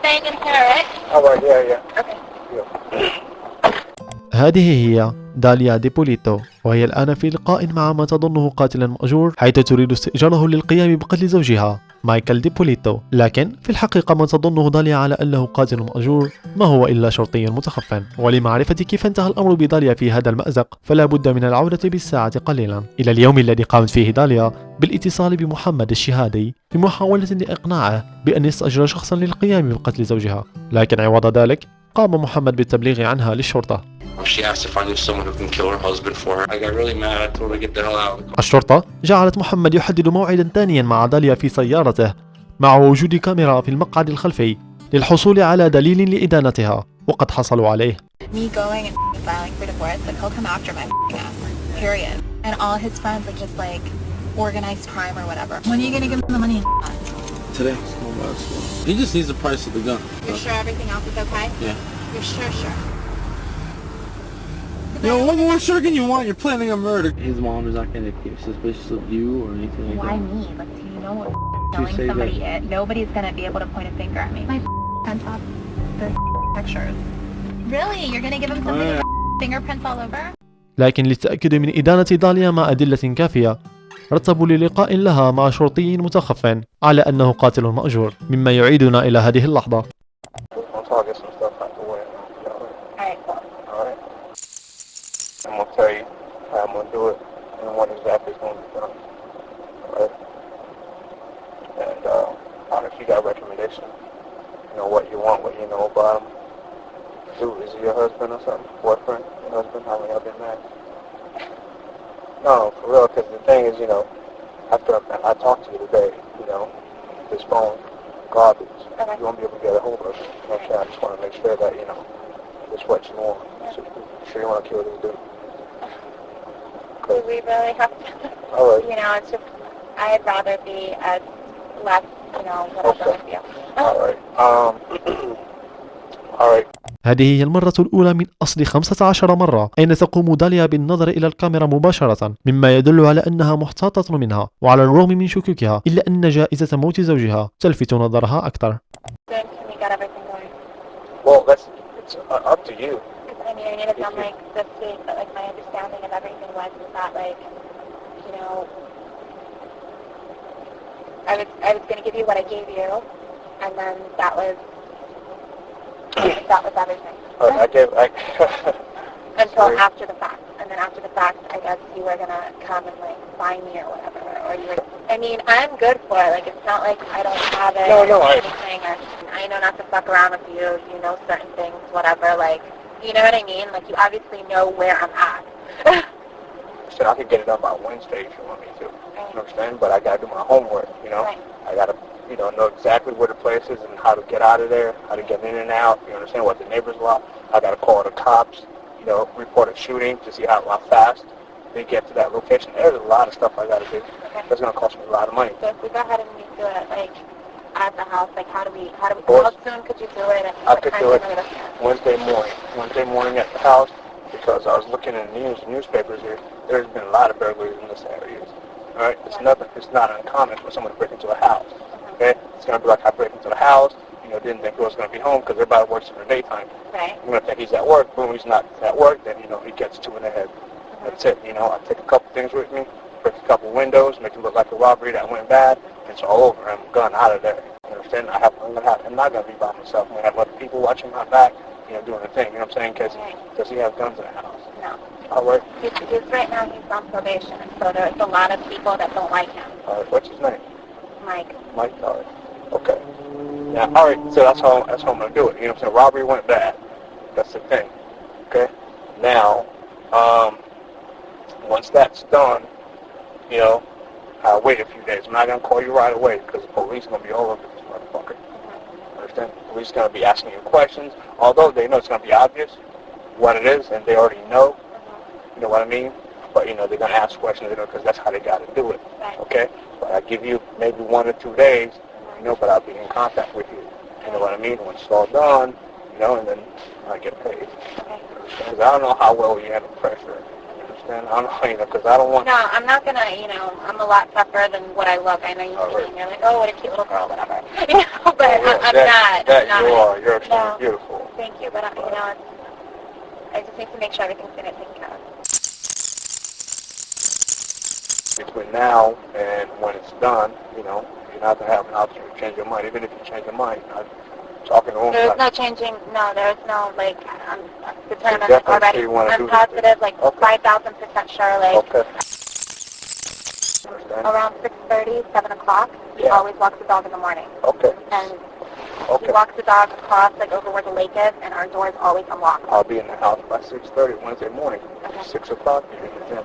staying in here, right? All right, yeah. Okay. هذه هي داليا ديبوليتو، وهي الآن في لقاء مع ما تظنه قاتلا مأجور، حيث تريد استئجاره للقيام بقتل زوجها مايكل ديبوليتو. لكن في الحقيقة ما تظنه داليا على أنه قاتل مأجور ما هو إلا شرطي متخفٍ. ولمعرفة كيف انتهى الأمر بداليا في هذا المأزق، فلا بد من العودة بالساعة قليلا إلى اليوم الذي قامت فيه داليا بالاتصال بمحمد الشهادي بمحاولة لإقناعه بأن يستأجر شخصا للقيام بقتل زوجها، لكن عوض ذلك قام محمد بالتبليغ عنها للشرطة. She asked if I knew someone who can kill her husband for her. I got really mad. I told her to get the hell out. الشرطة جعلت محمد يحدد موعدا ثانيا مع داليا في سيارته مع وجود كاميرا في المقعد الخلفي للحصول على دليل لإدانتها، وقد حصلوا عليه. Me going and filing for divorce, like he'll come after my ass, period. And all his friends are just like organized crime or whatever. When are you gonna give him the money? Today. He just needs the price of the gun. You're sure everything else is okay? Yeah. You're sure? Yo, what more sure can you want? You're planning a murder. His mom is not going to get suspicious of you or anything like Why that. me? Like, do you know what telling say somebody that? nobody's gonna be able to point a finger at me. My sent off the pictures. Really? You're gonna give him something with fingerprints all over? لكن للتأكد من إدانة داليا مع أدلة كافية، رتبوا للقاء لها مع شرطي متخفٍ على أنه قاتل مأجور، مما يعيدنا إلى هذه اللحظة. I'm gonna tell you how I'm gonna do it and when exactly it's gonna be done. Alright? And I don't know if you got recommendations, you know what you want, what you know about him. Dude, is he your husband or something? Boyfriend? Your husband? How long y'all been married? No, for real, because the thing is, you know, after I talked to you today, you know, this phone, garbage. Okay. You won't be able to get a hold of it. You know what I'm saying? I just want to make sure that, you know, it's what you want. So, you sure you want to kill this dude? Do we really have to? Alright. You know, it's just, I'd rather be as less, you know, whatever with you. Alright. Alright. هذه هي المرة الأولى من أصل 15 مرة أين تقوم داليا بالنظر إلى الكاميرا مباشرة، مما يدل على أنها محتاطة منها، وعلى الرغم من شكوكها إلا أن جائزة موت زوجها تلفت نظرها أكثر. Well, it's up to you. I mean, I need to come like this week, but like my understanding of everything was that like, you know, I was going to give you what I gave you, and then that was everything. Until after the fact, and then after the fact, I guess you were gonna come and like find me or whatever, or you were. I mean, I'm good for it. Like it's not like I don't have it or anything. Or I know not to fuck around with you. You know certain things, whatever. Like, you know what I mean? Like you obviously know where I'm at. So I could get it done by Wednesday if you want me to. You understand? But I gotta do my homework. You know, I gotta, you know exactly where the place is and how to get out of there, how to get in and out. You understand what the neighbors are. I gotta call the cops. You know, report a shooting to see how fast they get to that location. There's a lot of stuff I gotta do. That's gonna cost me a lot of money. So if we go ahead and we do it like at the house, like how soon could you do it? And I could do it Wednesday morning at the house, because I was looking in the newspapers here. There's been a lot of burglaries in this area. All right, it's not uncommon for someone to break into a house. Okay, it's gonna be like I break into the house. You know, didn't think he was gonna be home because everybody works in the daytime. Right. You're gonna think he's at work. Boom, he's not at work. Then you know he gets two in the head. That's it. You know, I take a couple things with me, break a couple windows, make it look like a robbery that went bad. It's all over. I'm gone out of there. You understand? I'm not gonna be by myself. I'm gonna have other people watching my back. You know, doing the thing. You know what I'm saying? Because he has guns in the house. No. All right. He's right now. He's on probation, so there's a lot of people that don't like him. All right. What's his name? Mike. Mike. All right. Okay. Now, all right. So that's how I'm gonna do it. You know what I'm saying? Robbery went bad. That's the thing. Okay. Now, once that's done, you know, I'll wait a few days. I'm not gonna call you right away because the police are gonna be all over this motherfucker. Understand? The police are gonna be asking you questions, although they know it's gonna be obvious what it is, and they already know. You know what I mean? But you know they're gonna ask questions, you know, because that's how they gotta do it. Okay? But I give you maybe 1 or 2 days, you know, but I'll be in contact with you. You know what I mean? When it's all done, you know, and then I get paid. Because I don't know how well you handle pressure. You know what I'm understand? I don't know, you know, because I don't want... No, I'm not gonna, you know, I'm a lot tougher than what I look. I know you see me, you're like, oh, what a cute little girl, whatever. You know, but I'm not. That I'm not. you are. You're extremely beautiful. Thank you, but, you know, I just need to make sure everything's gonna take care of. Between now and when it's done, you know, you're not going to have an option to change your mind. Even if you change your mind, you're not talking to them. There's no changing, no, there's no, like, I'm determined already. I'm positive, like, 5,000% sure, like, Okay. around 6:30, 7 o'clock, he always walks the dog in the morning. Okay. And he walks the dog across, like, over where the lake is, and our door is always unlocked. I'll be in the house by 6:30 Wednesday morning. Okay. 6 o'clock, you're in the gym.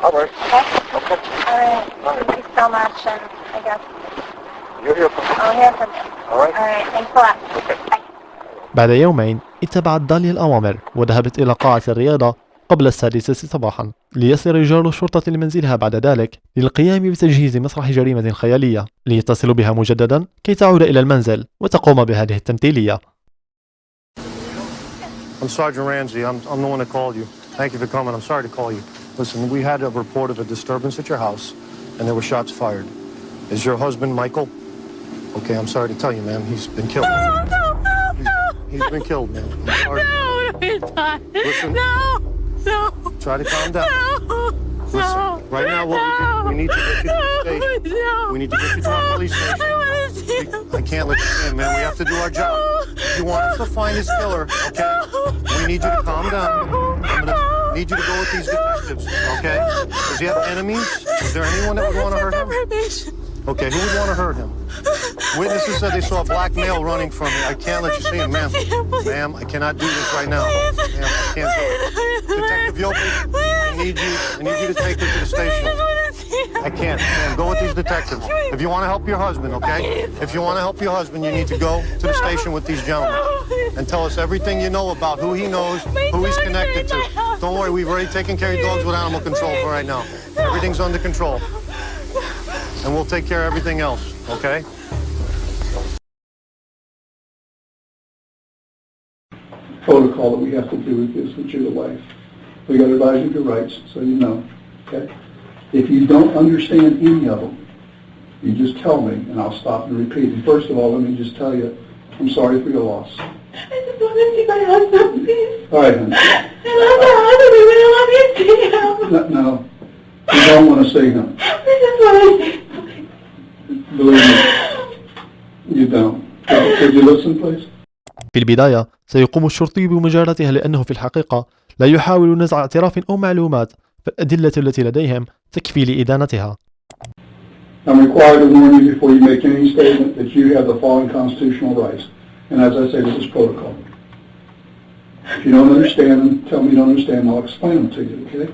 All right. Okay? Okay. All right. Thank you so much, and I guess You'll hear from me. I'll hear from you. All right. All right. Thanks a lot. Okay. Bye. بعد يومين اتبعت داليا الأوامر وذهبت إلى قاعة الرياضة قبل 6:00 صباحا، ليصل رجال الشرطة لمنزلها بعد ذلك للقيام بتجهيز مسرح جريمة خيالية ليتصلوا بها مجددا كي تعود إلى المنزل وتقوم بهذه التمثيلية. I'm Sergeant Ramsey. I'm the one that called you. Thank you for coming. I'm sorry to call you. Listen, we had a report of a disturbance at your house, and there were shots fired. Is your husband Michael? Okay, I'm sorry to tell you, ma'am. He's been killed. He's been killed, ma'am. I'm sorry. No, he's not. Listen. No. Try to calm down. Listen, right now what we need to get you to the station. We need to get you to our police station. I can't let you in, man. We have to do our job. You want us to find his killer, okay? We need you to calm down. I'm gonna need you to go with these detectives, okay? Does he have enemies? Is there anyone that would want to hurt him? Okay, who would want to hurt him? Witnesses said they saw a black male running from me. I can't let you see him, ma'am. Ma'am, I cannot do this right now. Ma'am, I can't do it. Detective Yopi, I need you to take her to the station. I can't. Ma'am, go with these detectives. If you want to help your husband, okay? If you want to help your husband, you need to go to the station with these gentlemen and tell us everything you know about who he knows, who he's connected to. Don't worry, we've already taken care of your dogs with animal control for right now. Everything's under control. And we'll take care of everything else, okay? Protocol that we have to do with this, with your wife. We got to advise you of your rights, so you know, okay? If you don't understand any of them, you just tell me, and I'll stop and repeat. And first of all, let me just tell you, I'm sorry for your loss. I just want to see my husband, please. All right, honey. I love my husband. I really love you, see him. No, you don't want to see him. I just want to see him. Believe me, you don't. Could you listen, please? في البداية سيقوم الشرطي بمجاراتها لأنه في الحقيقة لا يحاول نزع اعتراف أو معلومات، فالأدلة التي لديهم تكفي لإدانتها. I'm required to warn you before you make any statement that you have the following constitutional rights. And as I say, this is protocol. If you don't understand them, tell me you don't understand them, I'll explain them to you, okay?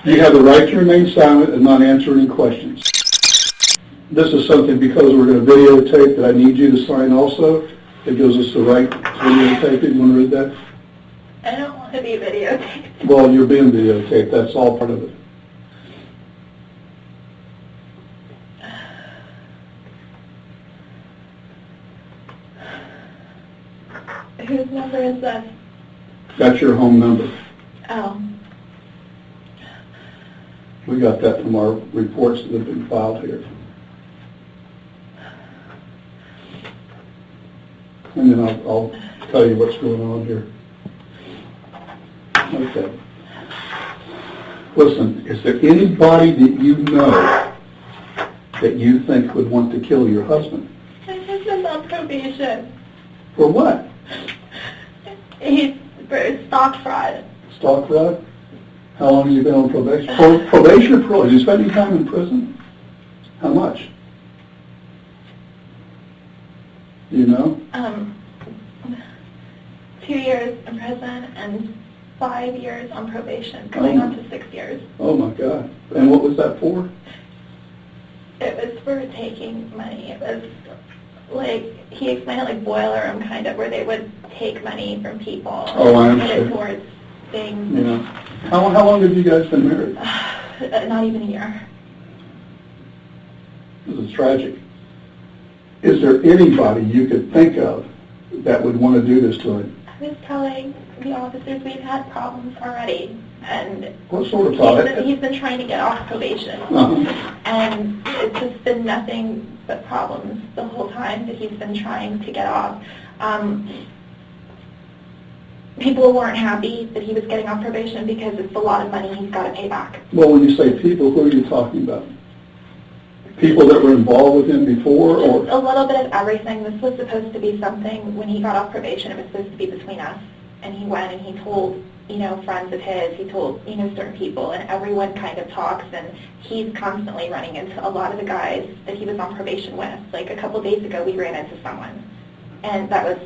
You have the right to remain silent and not answer any questions. This is something, because we're going to videotape, that I need you to sign also. It gives us the right to videotape it. You want to read that? I don't want to be videotaped. Well, you're being videotaped. That's all part of it. Whose number is this? That's your home number. Oh. We got that from our reports that have been filed here. And then I'll tell you what's going on here. Okay. Listen, is there anybody that you know that you think would want to kill your husband? My husband's on probation. For what? He's for stock fraud. Stock fraud? How long has he been on probation? Probation or parole? Is he spending time in prison? How much? Do you know? 2 years in prison and 5 years on probation, going on to 6 years. Oh my God. And what was that for? It was for taking money. It was like, he explained it like boiler room kind of, where they would take money from people Oh, I and put it understand. towards things. Yeah. How long have you guys been married? Not even a year. This is tragic. Is there anybody you could think of that would want to do this to him? I was telling the officers we've had problems already, and What sort of problem? he's been trying to get off probation, and it's just been nothing but problems the whole time that he's been trying to get off. People weren't happy that he was getting off probation because it's a lot of money he's got to pay back. Well, when you say people, who are you talking about? People that were involved with him before, or? Just a little bit of everything. This was supposed to be something, when he got off probation, it was supposed to be between us. And he went and he told, friends of his, he told, certain people, and everyone kind of talks, and he's constantly running into a lot of the guys that he was on probation with. Like a couple days ago, we ran into someone, and that was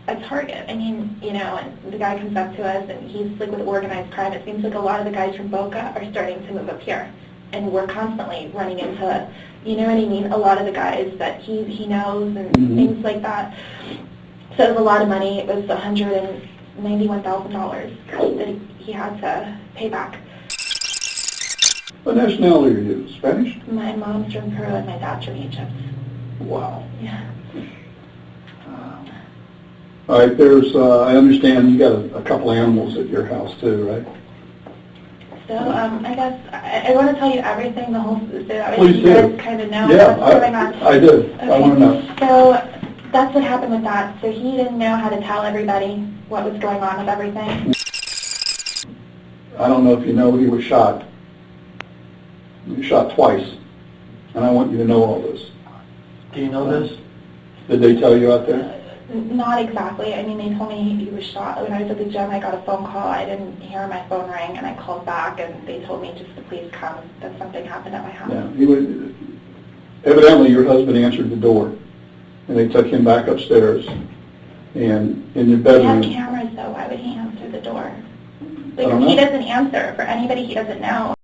a target. I mean, and the guy comes up to us, and he's like with organized crime. It seems like a lot of the guys from Boca are starting to move up here. And we're constantly running into, a lot of the guys that he knows and things like that. So it was a lot of money. It was $191,000 that he had to pay back. What nationality are you? Spanish? My mom's from Peru and my dad's from Egypt. Wow. Yeah. All right, there's, I understand you got a couple animals at your house too, right? So, I guess, I want to tell you everything, the whole, so that way Please you do. guys kind of know what's going on. I do. Okay. I want to know. So, that's what happened with that. So he didn't know how to tell everybody what was going on with everything. I don't know if you know, he was shot. He was shot twice. And I want you to know all this. Do you know this? Did they tell you out there? Not exactly. I mean, they told me he was shot. When I was at the gym, I got a phone call. I didn't hear my phone ring, and I called back, and they told me just to please come, that something happened at my house. Yeah. He would, evidently, your husband answered the door, and they took him back upstairs. And in your We bedroom... have cameras, though. Why would he answer the door? I don't know. He doesn't answer. For anybody he doesn't know.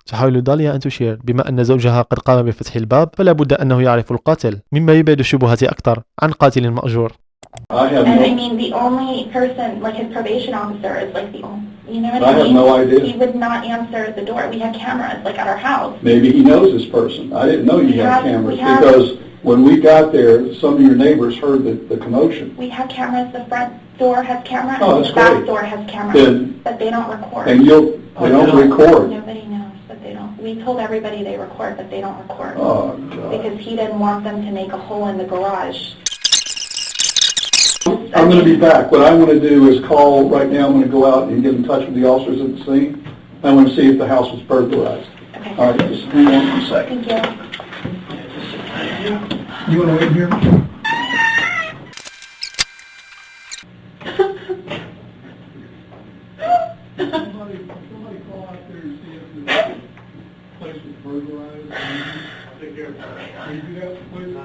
تحاول داليا أن تشير بما أن زوجها قد قام بفتح الباب فلا بد أنه يعرف القاتل، مما يبعد الشبهات أكثر عن قاتل مأجور. I mean, the only person, like his probation officer, is like the only, you know what I mean? I have no idea. He would not answer the door. We have cameras, like at our house. Maybe he knows this person. I didn't know you had cameras we have, because when we got there, some of your neighbors heard the commotion. We have cameras. The front door has cameras. Oh, that's the back great. door has cameras. But they don't record. And they don't record. Nobody knows, but they don't. We told everybody they record, but they don't record. Oh, God. Because he didn't want them to make a hole in the garage. I'm going to be back. What I want to do is call right now. I'm going to go out and get in touch with the officers at the scene. I want to see if the house was burglarized. Okay. All right, just hang on for a second. Thank you. You want to wait here? Somebody call out there and see if the place was burglarized. Take care. Can you do that, please?